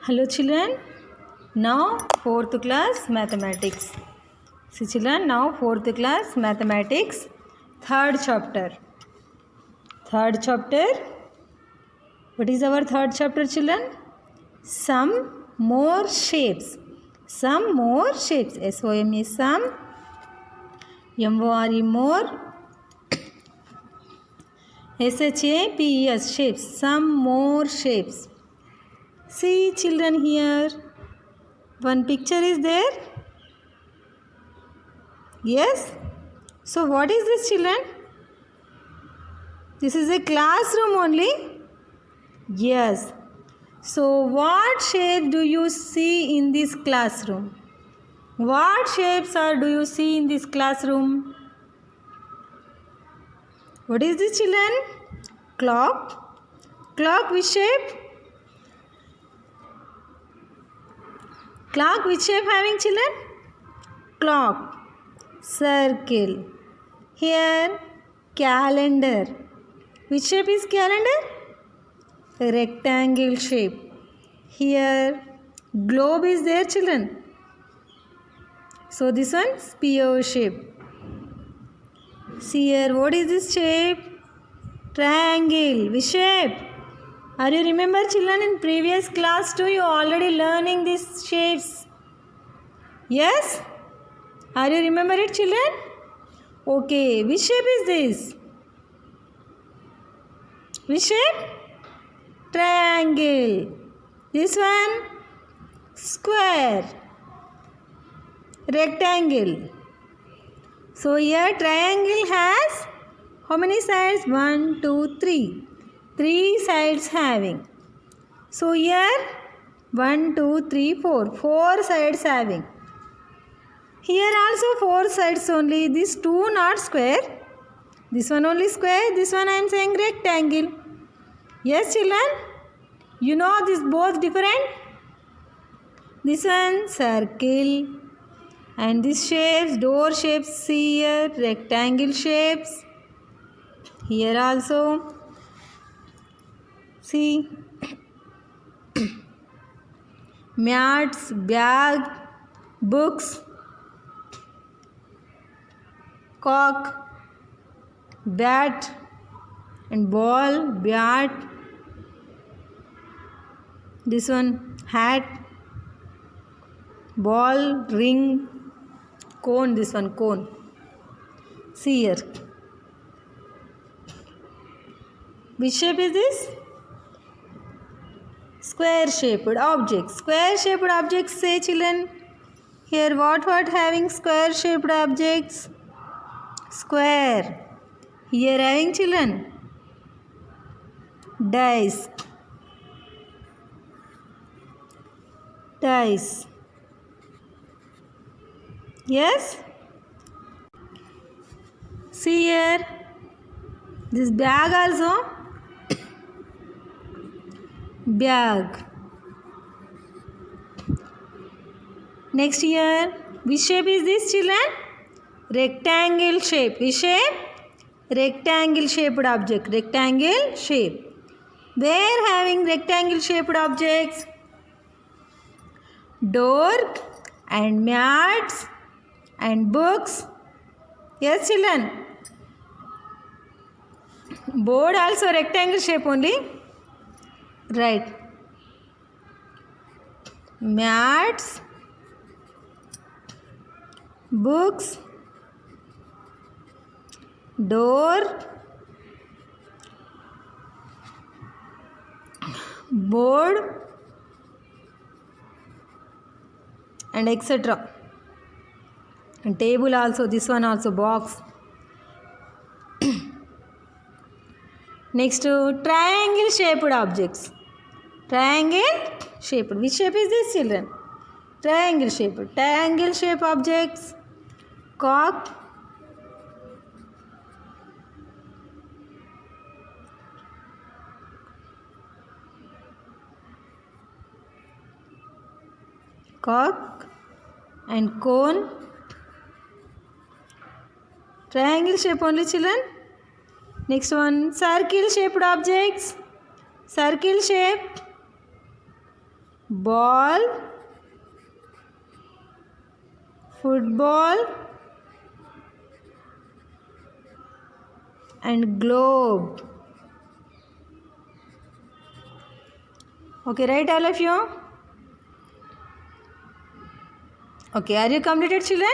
Hello children, now 4th class mathematics. See children, now 4th class mathematics, 3rd chapter. 3rd chapter, what is our 3rd chapter children? Some more shapes. Some more shapes. S-O-M-E, some. M-O-R-E, more. S-H-A-P-E-S, shapes. Some more shapes. See children here. One picture is there. Yes. So what is this children? This is a classroom only. Yes. So what shape do you see in this classroom? What shapes do you see in this classroom? What is this children? Clock. Clock which shape? Clock which shape having children? Clock. Circle. Here calendar. Which shape is calendar? Rectangle shape. Here globe is there children. So this one sphere shape. See here, what is this shape? Triangle. Which shape? Are you remember children in previous class too? You already learning these shapes. Yes? Are you remember it children? Okay. Which shape is this? Which shape? Triangle. This one? Square. Rectangle. So here triangle has how many sides? 1, 2, 3. 3 sides having. So here 1, 2, 3, 4. 4 sides having. Here also 4 sides only. These 2 not square. This one only square. This one I am saying rectangle. Yes children? You know this both different. This one circle. And these shapes, door shapes, see here, rectangle shapes. Here also. See. Mats, bag, books, cock, bat and ball, bat. This one hat, ball, ring, cone, this one cone. See here. Which shape is this? Square shaped objects. Square shaped objects say children. Here what having square shaped objects? Square. Here having children. Dice. Dice. Yes? See here. This bag also. Bag. Next here. Which shape is this children? Rectangle shape. Which shape? Rectangle shaped object. Rectangle shape. Where having rectangle shaped objects? Door and mats and books. Yes children. Board also rectangle shape only. Right. Mats, books, door, board and etc. And table also, this one also box. Next triangle shaped objects. Triangle shaped. Which shape is this children? Triangle shaped. Triangle shaped objects. Cock. Cock and cone. Triangle shape only children. Next one, circle shaped objects. Circle shape. ball, football, and globe. Okay, right, all of you? Okay, are you completed, children?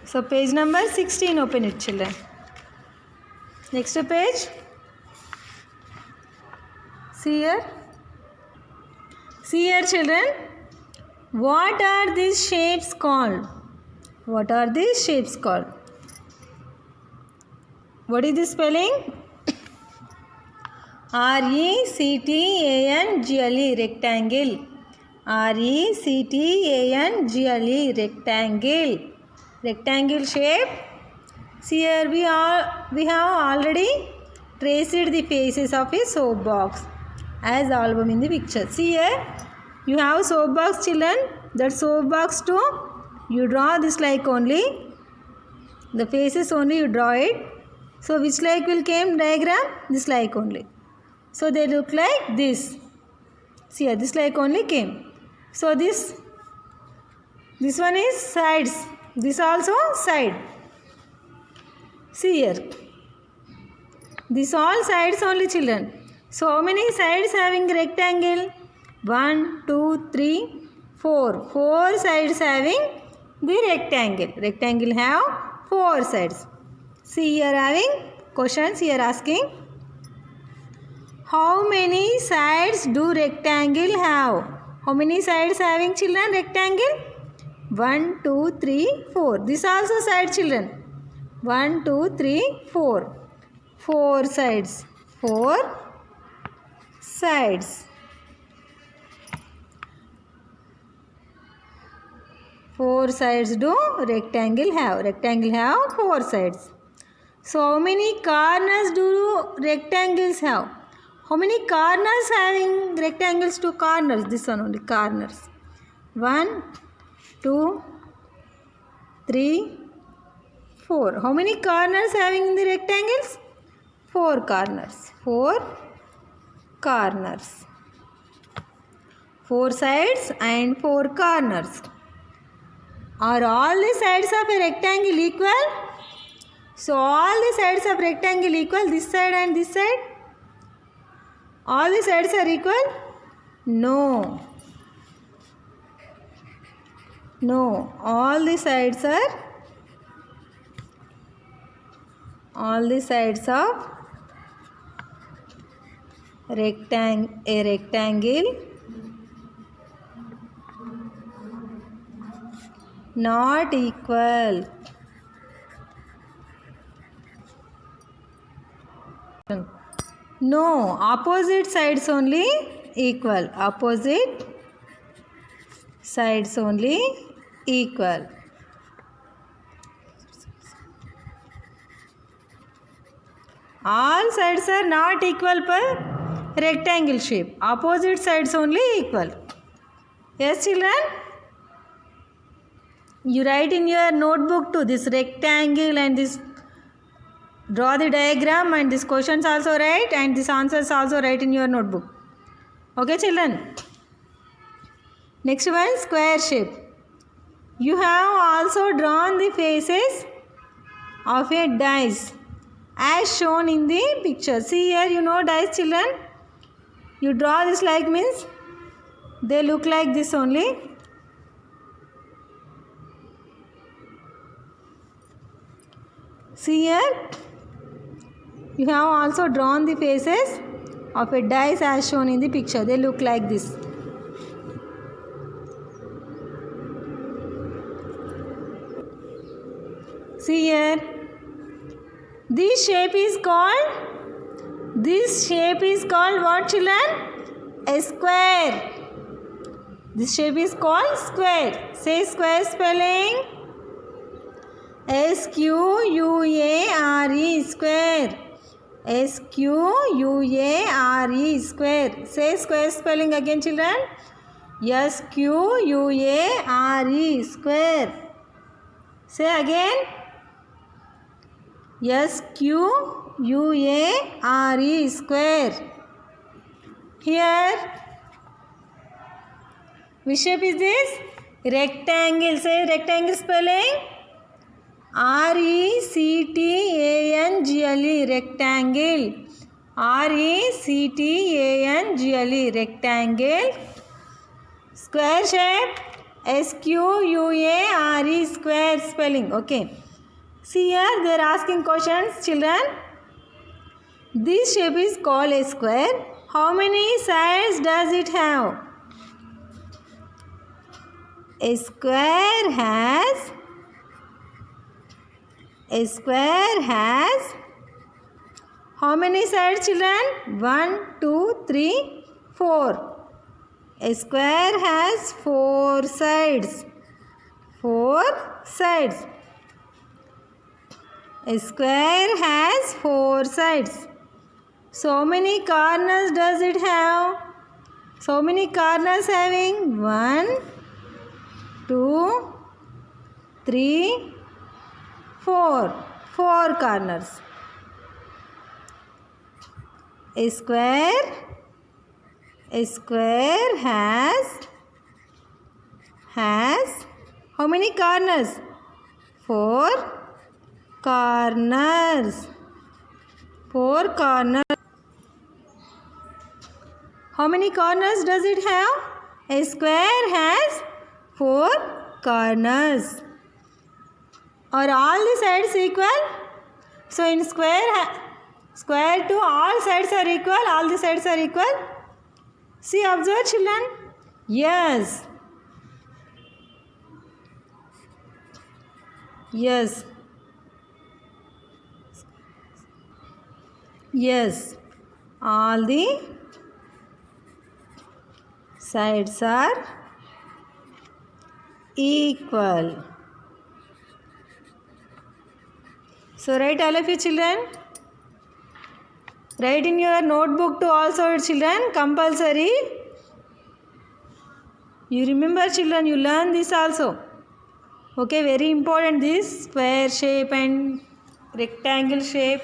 So page number 16, open it, children. Next page. See here. See here, children. What are these shapes called? What are these shapes called? What is the spelling? RECTANGLE, rectangle. RECTANGLE, rectangle. Rectangle shape. See here, we have already traced the faces of a soap box as album in the picture. See here, you have soap box, children. That soap box too, you draw this like only. The faces only you draw it. So which like will came diagram? This like only. So they look like this. See here, this like only came. So this one is sides. This also side. See here. This all sides only, children. So how many sides having rectangle? 1, 2, 3, 4. 4 sides having the rectangle. Rectangle have 4 sides. See here having questions here asking. How many sides do rectangle have? How many sides having, children, rectangle? 1, 2, 3, 4. This also side, children. 1, 2, 3, 4. 4 sides. 4 sides. 4 sides do rectangle have. Rectangle have 4 sides. So how many corners do rectangles have? How many corners having rectangles to corners? This one only, corners. 1, 2, 3, 4. How many corners having in the rectangles? 4 corners. 4 corners. 4 sides and 4 corners. Are all the sides of a rectangle equal? So all the sides of rectangle equal, this side and this side? All the sides are equal? No. No. All the sides of a rectangle not equal. No, opposite sides only equal. Opposite sides only equal. All sides are not equal per rectangle shape. Opposite sides only equal. Yes, children? You write in your notebook too this rectangle and this. Draw the diagram and these questions also write and these answers also write in your notebook. Okay, children? Next one, square shape. You have also drawn the faces of a dice as shown in the picture. See here, you know dice, children? You draw this like means they look like this only. See here. You have also drawn the faces of a dice as shown in the picture. They look like this. See here. This shape is called what, children? A square. This shape is called square. Say square spelling. SQUARE, square. SQUARE, square. Say square spelling again, children. SQUARE, square. Say again. SQUARE, square. Here Which shape is this? Rectangle. Say rectangle spelling. RECTANGLE. Rectangle. RECTANGLE. Rectangle. Square shape. SQUARE. Square spelling. Okay. See here, they are asking questions, children. This shape is called a square. How many sides does it have? A square has how many sides, children? 1, 2, 3, 4. A square has 4 sides. 4 sides. A square has 4 sides. So many corners does it have? So many corners having 1, 2, 3, 4. 4 corners. A square has how many corners? 4 corners. 4 corners. How many corners does it have? A square has 4 corners. Are all the sides equal? So in square to all sides are equal. All the sides are equal. See, observe, children. Yes. Yes. Yes. All the sides are equal. So write, all of you children. Write in your notebook to also, children, compulsory. You remember, children, you learn this also. Okay, very important, this square shape and rectangle shape.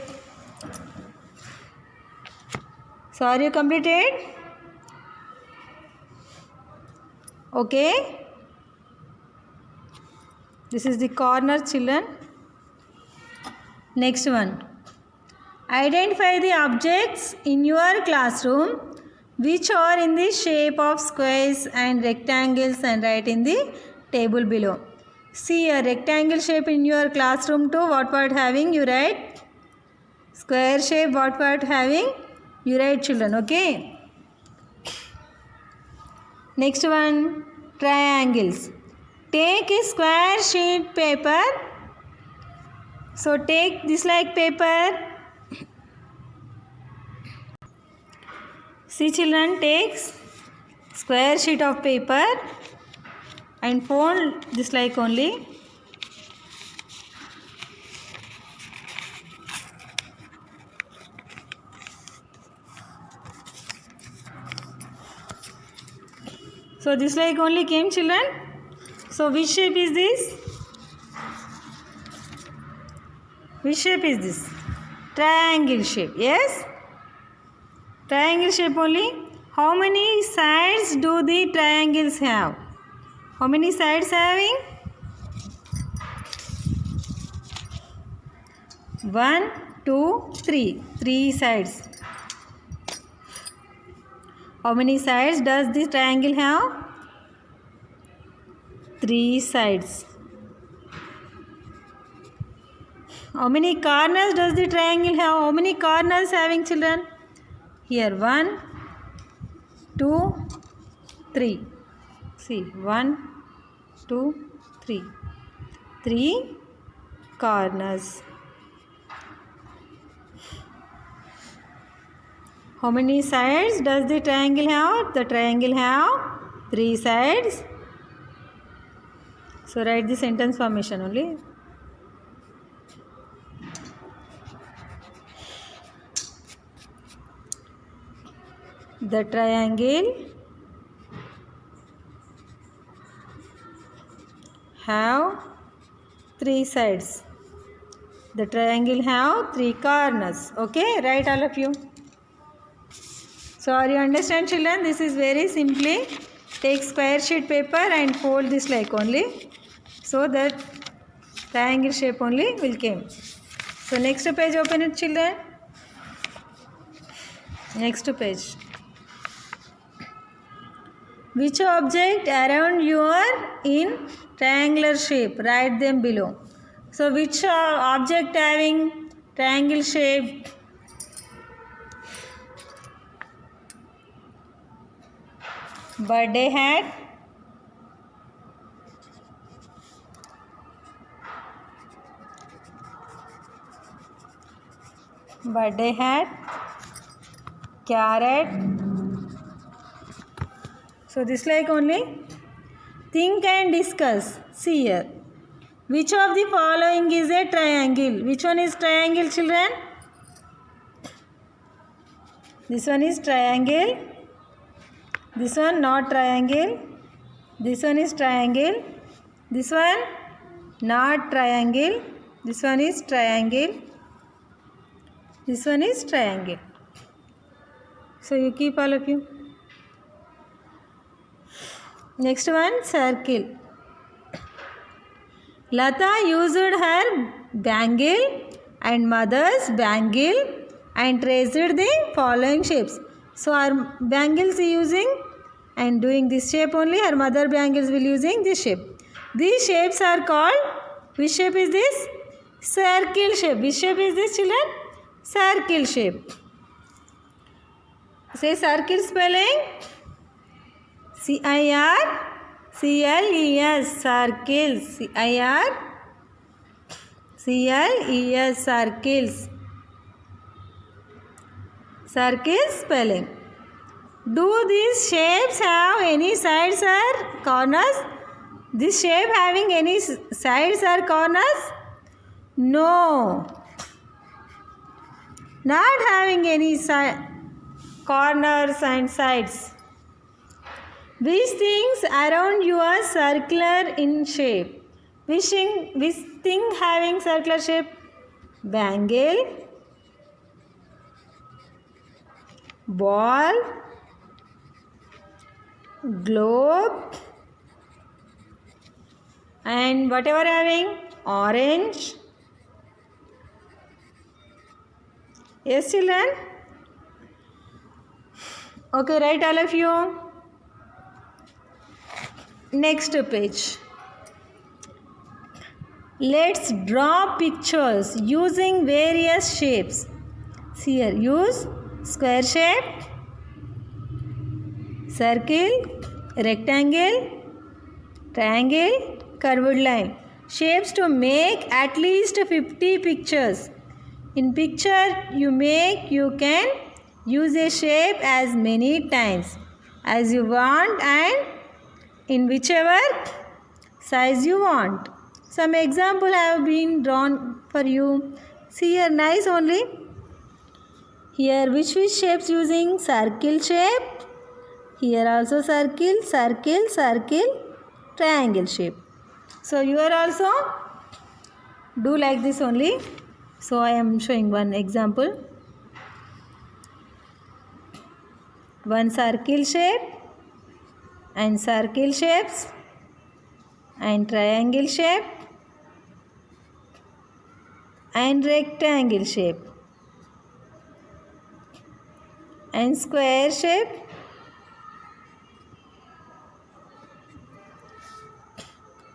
So are you completed? Okay. This is the corner, children. Next one. Identify the objects in your classroom which are in the shape of squares and rectangles and write in the table below. See a rectangle shape in your classroom too. What word having? You write. Square shape, what word having? You write, children. Okay. Next one. Triangles. Take a square sheet paper. So take this like paper. See, children, take square sheet of paper and fold this like only. So this like only came, children. So which shape is this? Which shape is this? Triangle shape. Yes? Triangle shape only. How many sides do the triangles have? How many sides having? 1, 2, 3. 3 sides. How many sides does this triangle have? 3 sides. How many corners does the triangle have? How many corners having, children? Here 1, 2, 3. See, 1, 2, 3. 3 corners. How many sides does the triangle have? The triangle have 3 sides. So write the sentence formation only. The triangle have 3 sides. The triangle have 3 corners. Okay, write all of you. So are you understand, children? This is very simply take square sheet paper and fold this like only, so that triangle shape only will came. So next page, open it children. Next page. Which object around you are in triangular shape? Write them below. So which object having triangle shape? Birthday hat, birthday hat, carrot. So this like only. Think and discuss. See here. Which of the following is a triangle? Which one is triangle, children? This one is triangle. This one not triangle. This one is triangle. This one not triangle. This one is triangle. This one is triangle. So you keep all of you. Next one, circle. Lata used her bangle and mother's bangle and traced the following shapes. So our bangles is using and doing this shape only. Her mother bangles will using this shape. These shapes are called, which shape is this? Circle shape. Which shape is this, children? Circle shape. Say circle spelling. C-I-R-C-L-E-S, circles. C-I-R-C-L-E-S, circles. Circle spelling. Do these shapes have any sides or corners? This shape having any sides or corners? No. Not having any corners and sides. Which things around you are circular in shape? Which thing having circular shape? Bangle, ball, globe, and whatever having orange. Yes, children? Okay, write all of you. Next page. Let's draw pictures using various shapes. See here, use square shape, circle, rectangle, triangle, curved line. Shapes to make at least 50 pictures. In picture you make, you can use a shape as many times as you want and in whichever size you want. Some example have been drawn for you. See here, nice only. Here which shapes using? Circle shape. Here also circle, circle, circle, triangle shape. So you are also do like this only. So I am showing one example. One circle shape and circle shapes and triangle shape and rectangle shape and square shape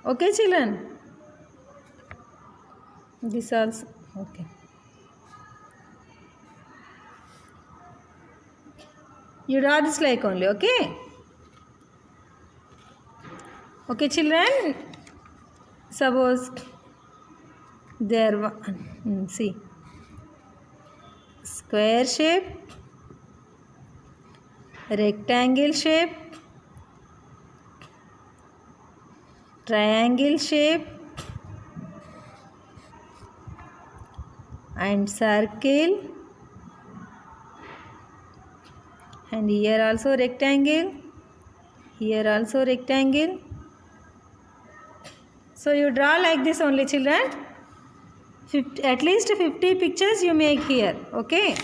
Okay, children? This also, okay. You draw this like only, okay? Okay, children? Suppose there, see, square shape, rectangle shape, triangle shape and circle, and here also rectangle, here also rectangle. So you draw like this only, children. At least 50 pictures you make here, okay?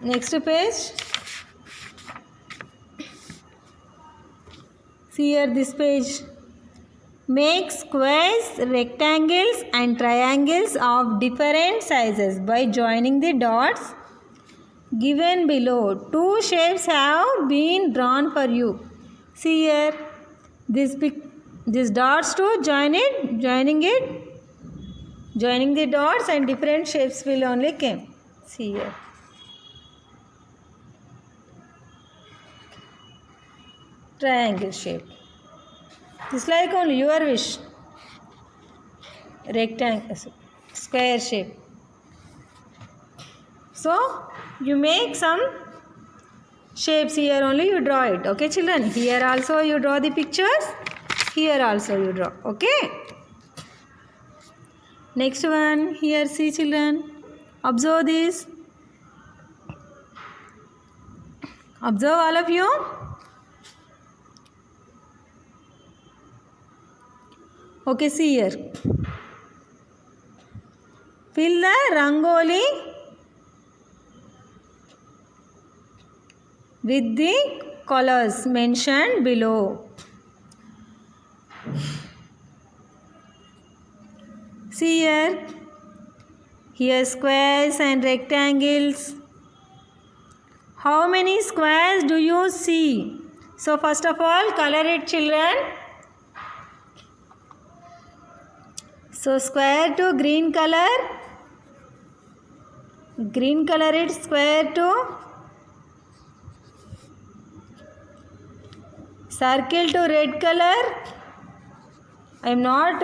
Next page. See here this page. Make squares, rectangles and triangles of different sizes by joining the dots given below. Two shapes have been drawn for you. See here this dots to joining the dots and different shapes will only come. See here. Triangle shape. It's like only your wish. Rectangle, square shape. So you make some shapes here only, you draw it. Okay children, here also you draw the pictures, here also you draw. Okay, next one. Here see children, observe this. Observe all of you. Okay, see here. Fill the rangoli with the colors mentioned below. See here. Here squares and rectangles. How many squares do you see? So first of all, color it children. So square to green color it square to circle to red color. I am not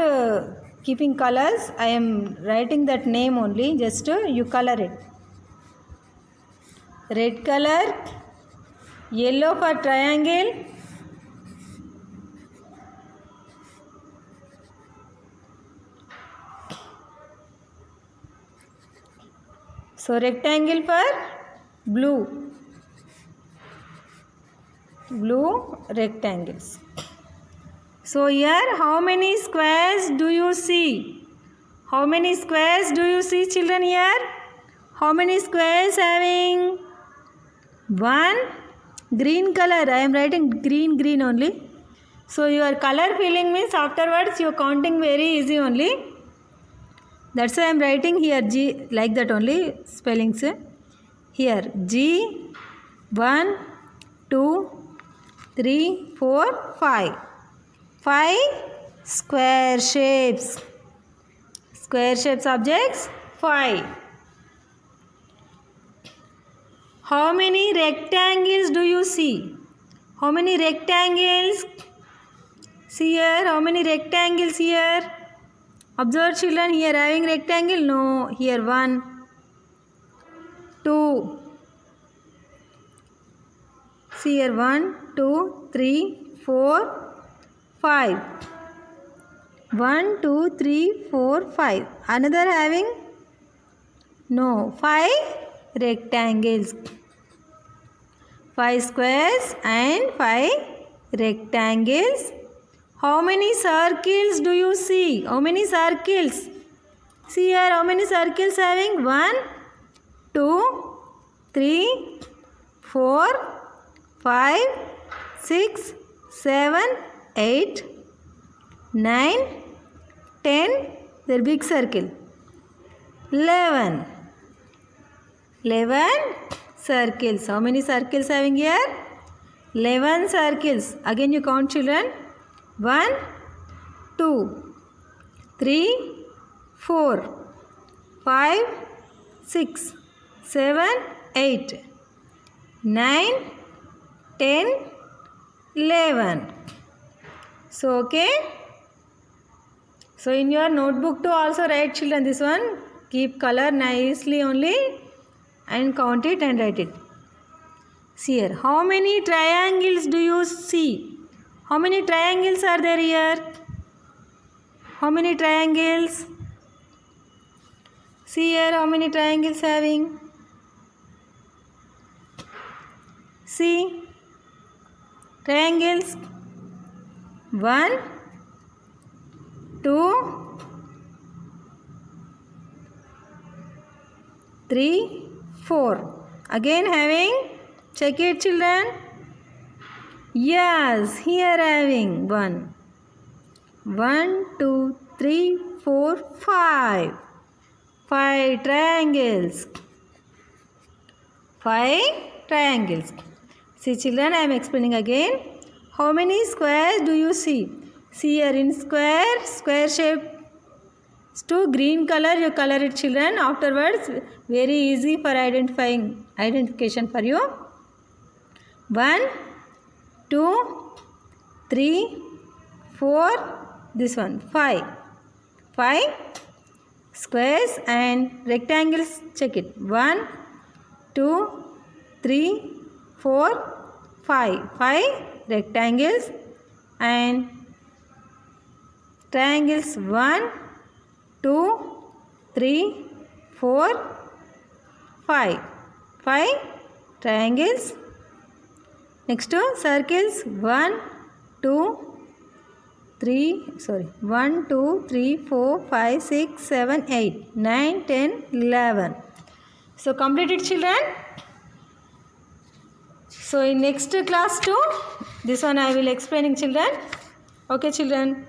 keeping colors, I am writing that name only, just you color it. Red color, yellow for triangle, so rectangle for blue rectangles. So here how many squares do you see? How many squares do you see children here? How many squares having? One. Green color, I am writing green only. So your color filling means afterwards you counting very easy only. That's why I am writing here G like that only spellings. Here G 1, 2, 3, 4, 5. 5 square shapes. Square shapes objects 5. How many rectangles do you see? How many rectangles? See here, how many rectangles here? Observe children, here having rectangle? No, here 1, 2. See here 1, 2, 3, 4, 5. 1, 2, 3, 4, 5. Another having? No, 5 rectangles. 5 squares and 5 rectangles. How many circles do you see? How many circles? See here, how many circles having? 1, 2, 3, 4, 5, 6, 7, 8, 9, 10. Their big circle. 11. 11 circles. How many circles having here? 11 circles. Again you count children. 1, 2, 3, 4, 5, 6, 7, 8, 9, 10, 11. So okay. So in your notebook to also write children this one. Keep color nicely only and count it and write it. See here. How many triangles do you see? How many triangles are there here? How many triangles? See here how many triangles having? See. Triangles. 1, 2, 3, 4. Again having, check it children. Yes, here having 1. 1, 2, 3, 4, 5. 5 triangles. 5 triangles. See children, I am explaining again. How many squares do you see? See here in square shape. To green color, you color it children. Afterwards, very easy for identification for you. 1, 2, 3, 4, this one 5. 5 squares and rectangles, check it. 1, 2, 3, 4, 5. 5 rectangles and triangles. 1, 2, 3, 4, 5. 5 triangles. Next to circles. 1, 2, 3, 4, 5, 6, 7, 8, 9, 10, 11. So complete it children. So in next class too, this one I will explaining children. Okay children.